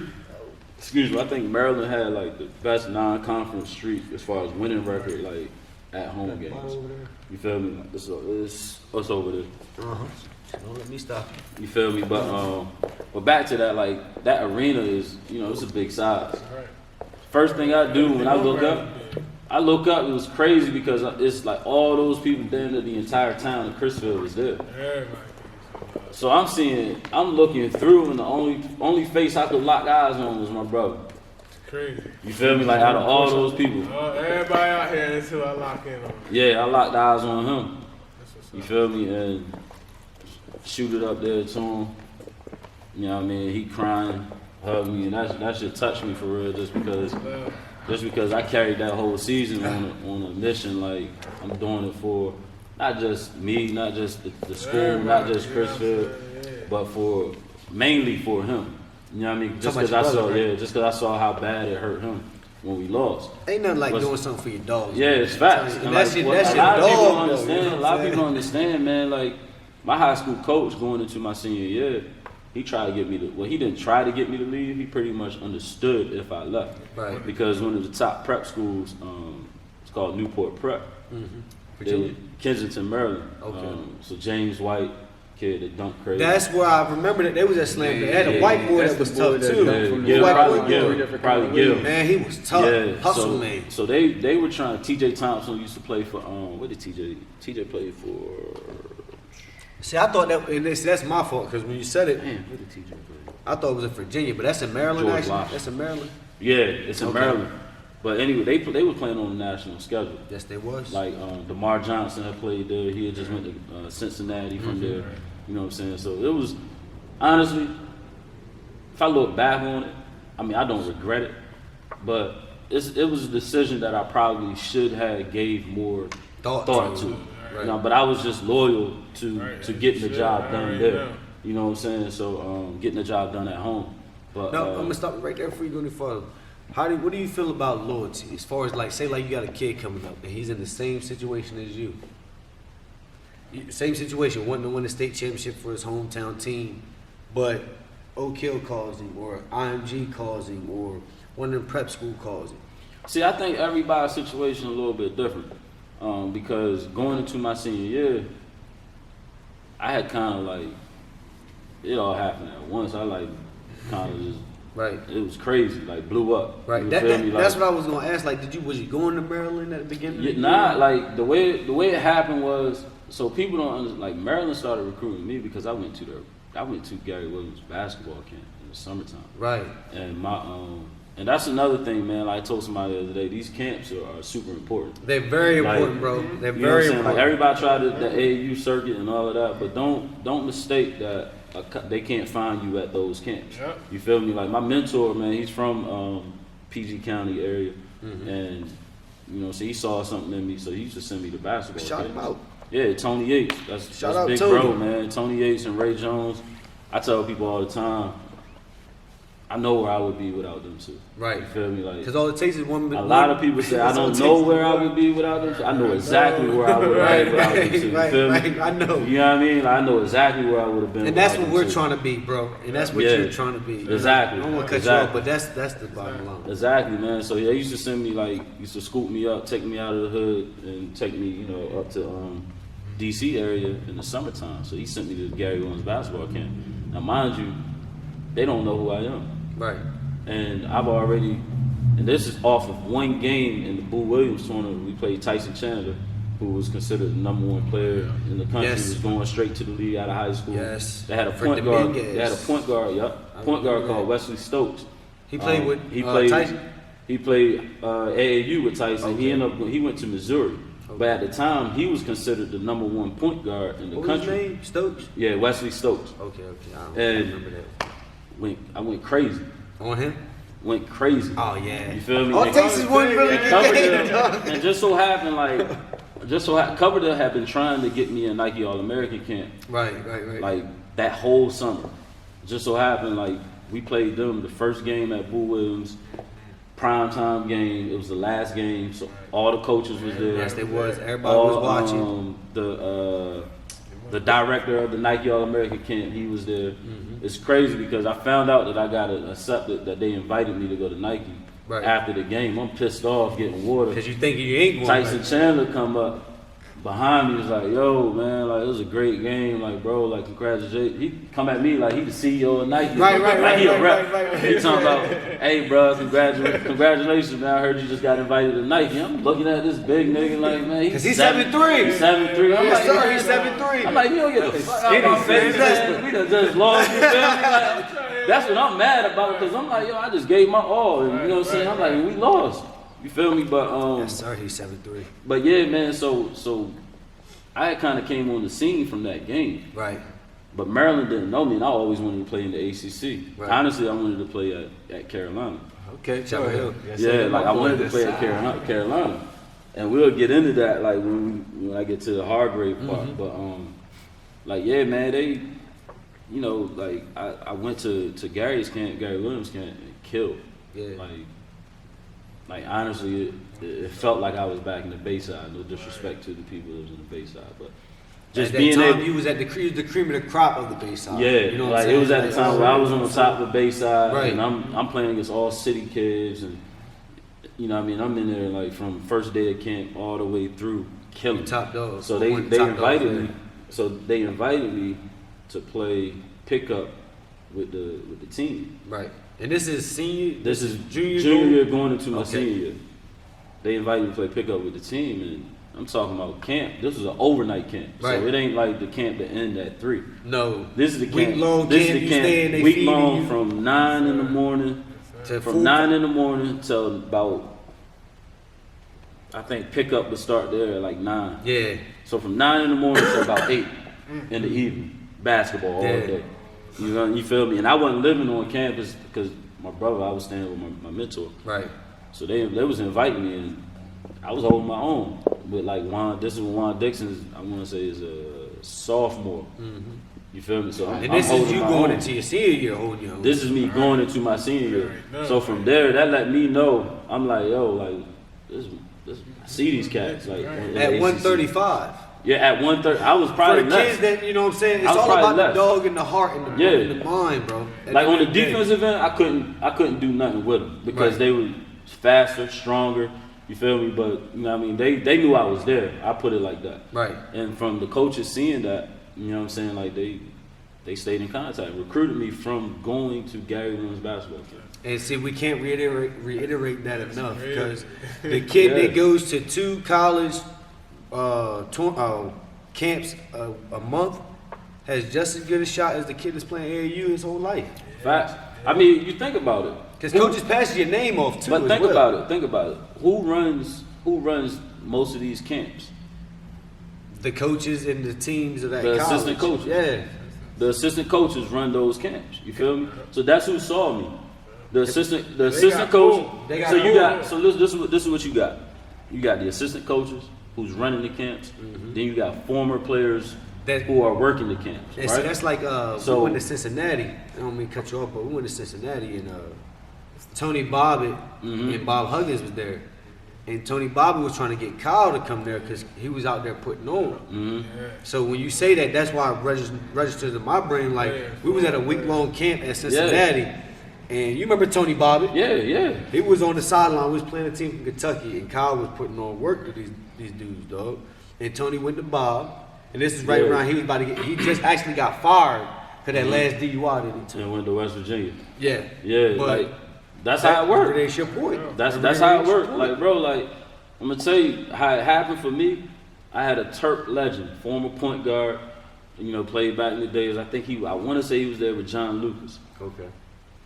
Excuse me, I think Maryland had like the best non-conference streak as far as winning record, like at home games. You feel me? Like, it's over there. Don't let me stop you. You feel me? But back to that, like that arena is, you know, it's a big size. First thing I do when I look up, it was crazy because it's like all those people down there, the entire town of Chrisville was there. So I'm looking through, and the only face I could lock eyes on was my brother. Crazy. You feel me? Like out of all those people, Everybody out here until I lock in on it. yeah, I locked eyes on him. That's what's You up. feel me? And shoot it up there to him. You know what I mean? He crying, hug me, and that should touch me for real, just because I carried that whole season on a mission. Like I'm doing it for not just me, not just the school, not just Chrisville, but for mainly for him. You know what I mean? Just Talking because about your brother, right? just because I saw how bad it hurt him when we lost. Ain't nothing like What's- doing something for your dogs. Yeah, it's facts. And And that's like, your- that's a your lot of people dog, don't though, understand. you know A what lot I'm of people understand, man. Like my high school coach going into my senior year, he tried to get me to. Well, he didn't try to get me to leave. He pretty much understood if I left. Right. Because one of the top prep schools, it's called Newport Prep. Virginia? They- Kensington, Maryland. Okay. So James White, kid that dunked crazy. That's where I remember that they was at Slam. They had a white boy that was tough too. Yeah, The Gil, white probably boy Gil, boy. probably Gil. Man, he was tough. Hustle so, man. So they were trying. TJ Thompson used to play for what did TJ play for? See, I thought that, and that's my fault because when you said it, Man, what did TJ play? I thought it was in Virginia, but that's in Maryland. George Actually, Washington. that's in Maryland. Yeah, it's in Okay. Maryland. But anyway, they were playing on the national schedule. Yes, they was. Like DeMar Johnson had played there. He had just went to Cincinnati from there. You know what I'm saying? So it was honestly, if I look back on it, I mean I don't regret it, but it was a decision that I probably should have gave more Thought thought to. to. You know, but I was just loyal to getting the job done there. Yeah. You know what I'm saying? So getting the job done at home. But No, I'm gonna stop right there before you go any further. What do you feel about loyalty? As far as like, say like you got a kid coming up and he's in the same situation as you. Same situation, wanting to win the state championship for his hometown team, but Oak Hill calls him, or IMG calls him, or one of them prep school calls him. See, I think everybody's situation a little bit different. Because going into my senior year, I had kind of like, it all happened at once. I like kind of just, Right. it was crazy, like blew up. Right. You feel me? That's Like, what I was gonna ask. Like, was you going to Maryland at the beginning? Of the year? nah, like the way it happened was, so people don't understand, like Maryland started recruiting me because I went to Gary Williams basketball camp in the summertime. Right. And and that's another thing, man. Like I told somebody the other day, these camps are super important. They're very Like, important, bro. They're You know what I'm very saying? important. Like everybody tried the AAU circuit and all of that, but don't mistake that they can't find you at those camps. Yep. You feel me? Like my mentor, man, he's from PG County area, and you know, so he saw something in me, so he used to send me to basketball Shout camps. him out. Yeah, Tony Yates. That's Shout out big Tony. bro, man. Tony Yates and Ray Jones. I tell people all the time, I know where I would be without them two. Right. You feel me? Like Because all it takes is one. a lot of people say I don't know where I would be without them. I know exactly where I would have been without them too. You Right, feel me? right. I know. You know what I mean? Like, I know exactly where I would have been. And that's without what them, we're too. trying to be, bro. And that's what Yeah. you're trying to be. Exactly. I don't want to cut Exactly. you off, but that's the bottom line. Exactly, man. So they used to send me used to scoop me up, take me out of the hood, and take me, you know, up to DC area in the summertime. So he sent me to Gary Williams basketball camp. Now, mind you, they don't know who I am. Right. And and this is off of one game in the Boo Williams tournament. We played Tyson Chandler, who was considered the number one player in the country. Yes. Was going straight to the league out of high school. Yes. They had a For point guard. Dominguez. They had a point guard. Yep. I Point guard remember called that. Wesley Stokes. He played with he played Tyson? He played AAU with Tyson. Okay. He went to Missouri. But at the time, he was considered the number one point guard in the What was his country. name? Stokes? Yeah, Wesley Stokes. Okay. I don't And- remember that. I went crazy. On him? Went crazy. Oh, yeah. You feel me? All it takes is one really good game, dog. Coverdale, and just so happened, Coverdale had been trying to get me a Nike All-American camp, Right. like that whole summer. Just so happened, like we played them the first game at Boo Williams, primetime game. It was the last game, so all the coaches was there. Yes, they was. Everybody was watching. The director of the Nike All-American camp, he was there. It's crazy because I found out that I got accepted, that they invited me to go to Nike Right. after the game. I'm pissed off getting water. Because you think you ain't going Tyson right. Chandler come up behind me, was like, yo, man, like, it was a great game, like, bro, like, congratulations. He come at me like he the CEO of Nike. Right, like, he a rep. right. He talking about, hey, bro, congratulations, man, I heard you just got invited to Nike. I'm looking at this big nigga like, man, Because he's 7'3". He's 7'3". I'm Yes, like, sir, man, he's 7'3". I'm like, you don't get the fuck out Skinny, of my face, man. man. We done just lost, you feel me? Like, that's what I'm mad about, because I'm like, yo, I just gave my all, and you know what I'm saying? I'm like, we lost. You feel me? But Yes, sir, he's 7'3". but yeah, man. So I kind of came on the scene from that game. Right. But Maryland didn't know me, and I always wanted to play in the ACC. Right. Honestly, I wanted to play at Carolina. Okay, Chapel Hill. Yeah, like I wanted to play at Carolina, and we'll get into that like when I get to the Hargrave part. But like yeah, man, they, you know, like I went to Gary Williams camp, and killed. Yeah. Like honestly, it felt like I was back in the Bayside. No disrespect to the people that was in the Bayside, but just At that being time, able, you was at the cream of the crop of the Bayside. yeah, You know what like I'm it was saying? at the time where I was on the top of the Bayside, Right. and I'm playing against all city kids, and you know what I mean, I'm in there like from first day of camp all the way through killing. Top dogs. So One they of the top invited dogs me. there. So they invited me to play pickup with the team. Right. And this is senior. This is junior. junior year going into my Okay. senior year. They invited me to play pickup with the team, and I'm talking about camp. This was an overnight camp, Right. so it ain't like the camp that end at 3. No. This is the camp. Week-long This camp, is the you stay and they week feeding long you. from 9 in the morning. To From food. 9 in the morning till about, I think pickup would start there at like 9. Yeah. So from 9 in the morning to about 8 in the evening, basketball all Yeah. day. You feel me? And I wasn't living on campus because my brother, I was staying with my mentor. Right. So they was inviting me, and I was holding my own. with like Juan. This is Juan Dixon. I want to say is a sophomore. You feel me? So And this is you going into your senior year holding your own. This is me going into my senior year. So from there, that let me know. I'm like, yo, like this I see these cats like At 135. Yeah, at 130, I was probably For the kids that, you know what I'm saying, it's I was all probably about less. the dog and the heart and the, Yeah. and the mind, bro. At Like the on the end of day. defensive end, I couldn't do nothing with them because Right. they were faster, stronger. You feel me? But you know what I mean, they knew I was there. I put it like that. Right. And from the coaches seeing that, you know what I'm saying, like they stayed in contact, recruited me from going to Gary Williams basketball camp. And see, we can't reiterate that enough because the kid that goes to 2 college camps a month has just as good a shot as the kid that's playing AAU his whole life. Facts. I mean, you think about it. Because coaches pass your name off too. But as think well. about it. Think about it. Who runs most of these camps? The coaches and the teams of that The college. assistant coaches. Yeah. The assistant coaches run those camps. You feel me? So that's who saw me. The assistant got coach. pulled. They got So you pulled. got this is what you got. You got the assistant coaches who's running the camps. Then you got former players That- who are working the camps. And Right? see, that's like So- we went to Cincinnati. I don't mean to cut you off, but we went to Cincinnati and Tony Bobbitt and Bob Huggins was there. And Tony Bobbitt was trying to get Kyle to come there because he was out there putting on. So when you say that, that's why it registers in my brain. Like we was at a week-long camp at Cincinnati, and you remember Tony Bobbitt? Yeah. He was on the sideline. We was playing a team from Kentucky, and Kyle was putting on work with these dudes, dog. And Tony went to Bob, and this is right around he was about to get. He just actually got fired for that last DUI that he took. And went to West Virginia. Yeah, Yeah, but like that's how it worked. That's your point. That's how it worked. Like, bro, like I'm gonna tell you how it happened for me. I had a Turk legend, former point guard, you know, played back in the days. I want to say he was there with John Lucas. Okay.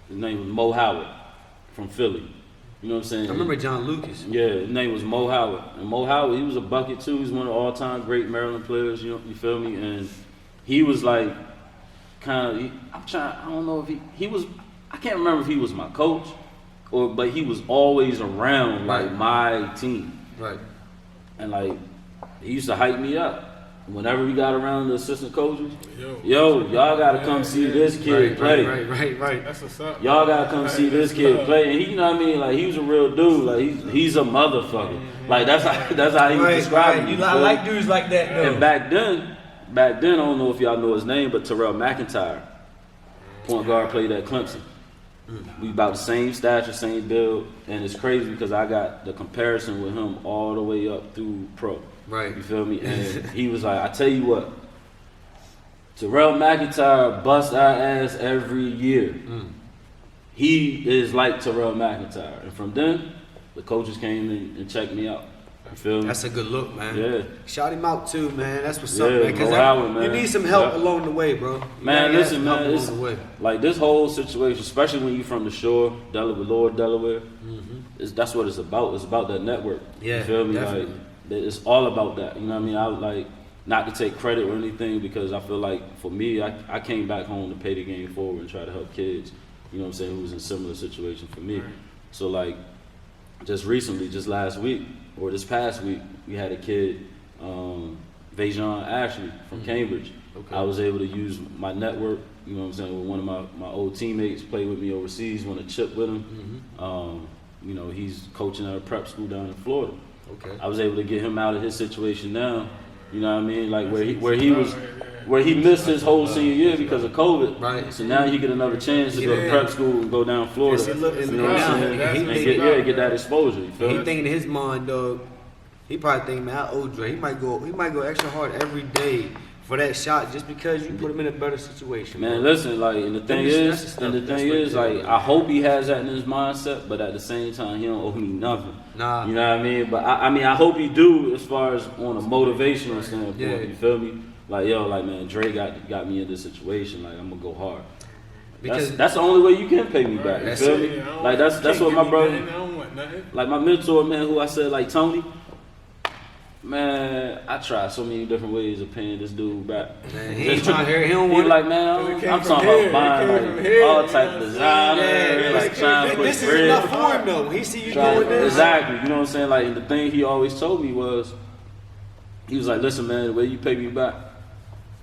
His name was Mo Howard from Philly. You know what I'm saying? I remember John Lucas. Yeah, his name was Mo Howard. And Mo Howard, he was a bucket too. He's one of the all-time great Maryland players. You feel me? And he was like, I don't know if he was. I can't remember if he was my coach, but he was always around like my team. Right. And like he used to hype me up. Whenever we got around the assistant coaches, yo, y'all gotta come see this kid play. Right. That's what's up. Y'all gotta come see this kid play. And he, you know what I mean? Like he was a real dude. Like he's a motherfucker. Like that's how he was describing me. I like dudes like that though. And back then, I don't know if y'all know his name, but Terrell McIntyre, point guard, played at Clemson. We about the same stature, same build, and it's crazy because I got the comparison with him all the way up through pro. Right. You feel me? And he was like, I tell you what, Terrell McIntyre busts our ass every year. He is like Terrell McIntyre. And from then, the coaches came in and checked me out. You feel me? That's a good look, man. Yeah. Shout him out too, man. That's what's up, Yeah, man. Because Mo Howard, man. you need some help Yeah. along the way, bro. You Man, gotta have listen, some man, help it's along the way. like this whole situation, especially when you from the shore, Lower Delaware, that's what it's about. It's about that network. Yeah, you feel me? definitely. Like it's all about that. You know what I mean? I like not to take credit or anything because I feel like for me, I came back home to pay the game forward and try to help kids. You know what I'm saying? Who was in similar situation for me. So like, just recently, just last week or this past week, we had a kid, Vajon Ashley from Cambridge. Okay. I was able to use my network, you know what I'm saying, with one of my old teammates, played with me overseas, won a chip with him. You know, he's coaching at a prep school down in Florida. Okay. I was able to get him out of his situation now, you know what I mean, like where he missed his whole senior year because of COVID. Right. So now he get another chance to go to prep school and go down Florida. Yes, he look- you know what I'm saying? That's And big. get that exposure. You feel He me? thinking in his mind, dog. He probably thinking, man, I owe Dre. He might go extra hard every day for that shot just because you put him in a better situation. Man, bro. listen, like, and the thing That's the is, stuff. and the That's thing what is, it is. like, I hope he has that in his mindset, but at the same time, he don't owe me nothing. Nah. You know what I mean? But I mean, I hope he do as far as on a motivational standpoint. Yeah. You feel me? Like, yo, like, man, Dre got me in this situation. Like, I'm gonna go hard. Because That's the only way you can pay me back. You That's feel it. me? I don't- Like, that's can't what give my me brother. nothing. I don't want nothing. Like my mentor, man, who I said, like Tony, man, I tried so many different ways of paying this dude back. Man, he ain't trying to hear it. He don't He want like, it. man, Cause it came I'm from talking here. about buying It came from like here, all you type know of what I'm designer, Yeah, like trying to put this is bread. enough for him though. He see you Trying- doing this. Exactly, you know what I'm saying? Like, and the thing he always told me was, He was like, listen, man, the way you pay me back,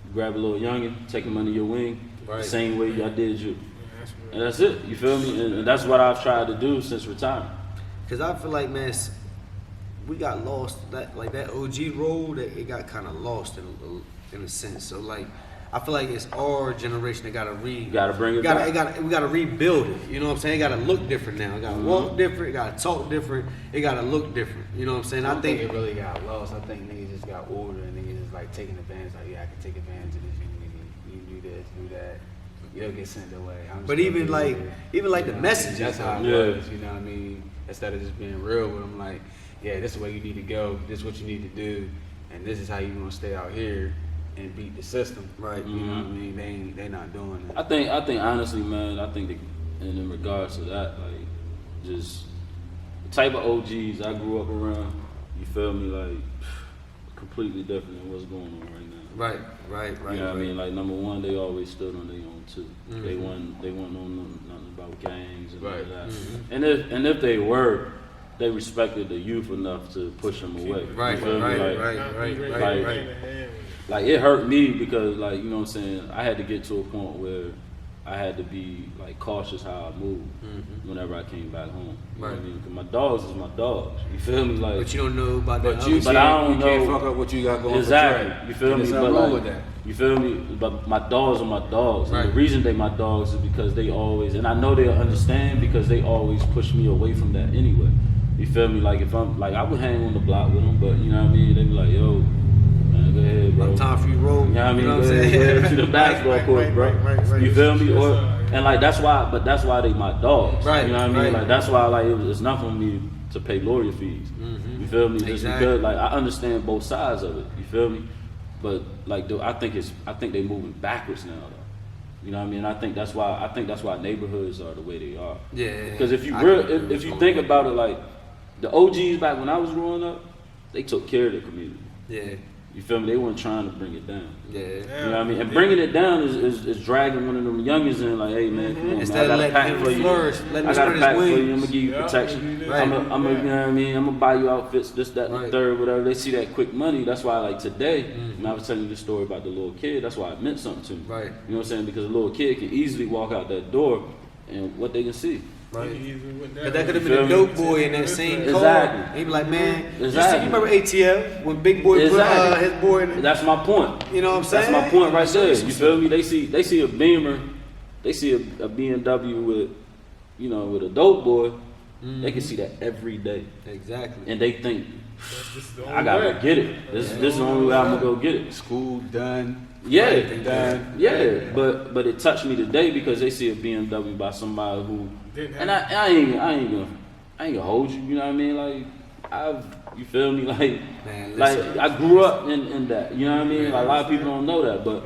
you grab a little youngin', take him under your wing, the same way I did you. And that's it, you feel me? And that's what I've tried to do since retirement. Because I feel like, man, we got lost. That OG role, that it got kind of lost in a sense. So, like, I feel like it's our generation that gotta bring it back. We gotta rebuild it. You know what I'm saying? It gotta look different now. It gotta walk different. It gotta talk different. It gotta look different. You know what I'm saying? I don't think it really got lost. I think niggas just got older and niggas just like taking advantage. Like, yeah, I can take advantage of this. You do this, do that. You'll get sent away. But even like the messages. That's how it was. You know what I mean? Instead of just being real with them, like, yeah, this is where you need to go. This is what you need to do, and this is how you gonna stay out here and beat the system. Right. You know what I mean? They not doing that. I think honestly, man, I think in regards to that, like, just the type of OGs I grew up around, you feel me, like, completely different than what's going on right now. Right. You know what I mean? Like, number one, they always stood on their own too. They weren't on nothing about gangs and all of that. And if they were, they respected the youth enough to push them away. Right. Like, it hurt me because, like, you know what I'm saying, I had to get to a point where I had to be, like, cautious how I moved whenever I came back home. You know what I mean? Because my dogs is my dogs. You feel me? Like, but you don't know about that. But I don't know. You can't fuck up what you got going exactly. for Trey. You feel me? There's But nothing wrong like, with that. you feel me? But my dogs are my dogs. Right. And the reason they my dogs is because they always, and I know they'll understand because they always push me away from that anyway. You feel me? Like, if I'm, like, I would hang on the block with them, but you know what I mean? They be like, yo, man, go ahead, bro. Time for you roll. You know what I mean? You know Go ahead to the basketball court, bro. Right. You feel me? And like, that's why they my dogs. Right, You know what I mean? right. Like, that's why, like, it's not for me to pay lawyer fees. You feel me? Just because, like, I understand both sides of it. You feel me? But like, I think they moving backwards now, though. You know what I mean? I think that's why neighborhoods are the way they are. Yeah. Because if you think about it, like, the OGs back when I was growing up, they took care of the community. Yeah. You feel me? They weren't trying to bring it down. Yeah. You know what I mean? And bringing it down is dragging one of them youngins in, like, hey, man, come on, Instead man, I of got a letting pack for him you. flourish, let him I got a spread pack his for you. I'm wings. gonna give you Yeah. protection. Right. I'm gonna, you know what I mean? I'm gonna buy you outfits, this, that, and the Right. third, whatever. They see that quick money. That's why, like, today, when I was telling you the story about the little kid, that's why it meant something to me. Right. You know what I'm saying? Because a little kid can easily walk out that door and what they can see. Right. But But that could have You been a feel me? dope boy in that same car. Exactly. He'd be like, man, Exactly. you remember ATL when Big Boy Exactly. put his boy in? That's my point. You know what I'm saying? That's my point right there. You feel me? They see a Beamer, they see a BMW with, you know, with a dope boy. They can see that every day, Exactly. and they think, this is the only I gotta way. get it. This is the only way I'm gonna go get it. School done. Yeah, Everything done. yeah. But it touched me today because they see a BMW by somebody who, Didn't have and I ain't gonna hold you. You know what I mean? Like, you feel me? Like, Man, like listen. I grew up in that. You know what I mean? Like, a lot of people don't know that, but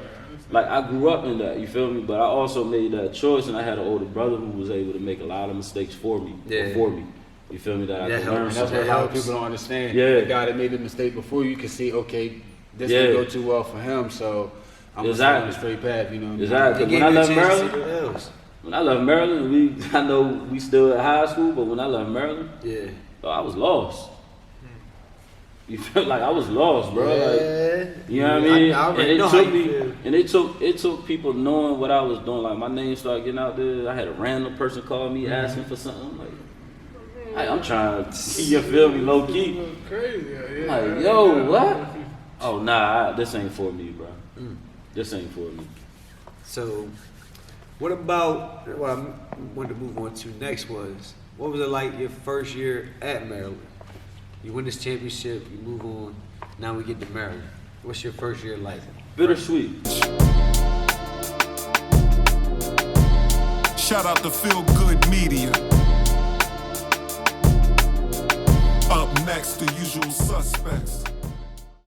like, I grew up in that. You feel me? But I also made that choice, and I had an older brother who was able to make a lot of mistakes for me, before me. You feel me? That I That could learn helps. And that's something. what a lot of people don't understand. Yeah. The guy that made the mistake before you can see, okay, this Yeah. didn't go too well for him, so I'm gonna stay on the straight path. You know what I mean? Exactly. It When gave I you a left chance to see Maryland, what else. when I left Maryland, I know we still at high school, but when I left Maryland, Yeah. I was lost. You feel like I was lost, bro. Like, Yeah. you know what I mean? I already And know it how took you me, feel. and it took people knowing what I was doing. Like, my name started getting out there. I had a random person call me asking for something. I'm like, hey, I'm trying to, you feel me, low key. Crazy. Yeah. Like, yo, what? Oh, nah, this ain't for me, bro. This ain't for me. So, what about what I wanted to move on to next was, what was it like your first year at Maryland? You win this championship, you move on, now we get to Maryland. What's your first year like? Bittersweet. Shout out to Feel Good Media. Up next, the usual suspects.